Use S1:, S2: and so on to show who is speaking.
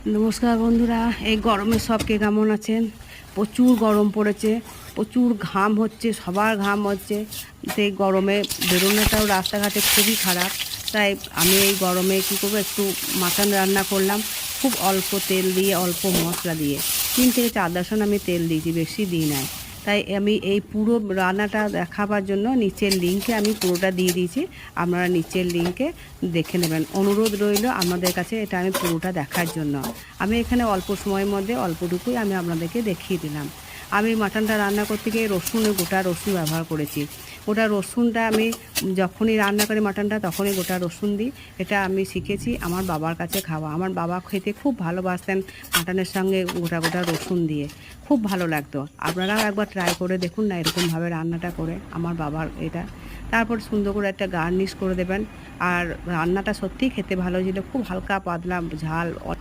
S1: নমস্কার বন্ধুরা, এই গরমে সব কে কেমন আছেন? প্রচুর গরম পড়েছে, প্রচুর ঘাম হচ্ছে, সবার ঘাম হচ্ছে। সেই গরমে বেরোনোটাও রাস্তাঘাটে খুবই খারাপ। তাই আমি এই গরমে কী করবো, একটু মাটন রান্না করলাম খুব অল্প তেল দিয়ে, অল্প মশলা দিয়ে। 3 থেকে 4 দশন আমি তেল দিয়েছি, বেশি দিই নাই। তাই আমি এই পুরো রান্নাটা দেখাবার জন্য নিচের লিঙ্কে আমি পুরোটা দিয়ে দিয়েছি। আপনারা নিচের লিঙ্কে দেখে নেবেন। অনুরোধ রইল আপনাদের কাছে, এটা আমি পুরোটা দেখার জন্য। আমি এখানে অল্প সময়ের মধ্যে অল্পটুকুই আমি আপনাদেরকে দেখিয়ে দিলাম। আমি মাটনটা রান্না করতে গিয়ে গোটা রসুন ব্যবহার করেছি। গোটা রসুনটা আমি যখনই রান্না করি মাটনটা, তখনই গোটা রসুন দিই। এটা আমি শিখেছি আমার বাবার কাছে খাওয়া। আমার বাবা খেতে খুব ভালোবাসতেন মাটনের সঙ্গে গোটা গোটা রসুন দিয়ে, খুব ভালো লাগতো। আপনারাও একবার ট্রাই করে দেখুন না এরকমভাবে রান্নাটা করে, আমার বাবার এটা। তারপর সুন্দর করে একটা গার্নিশ করে দেবেন। আর রান্নাটা সত্যিই খেতে ভালো ছিল, খুব হালকা পাতলা ঝাল।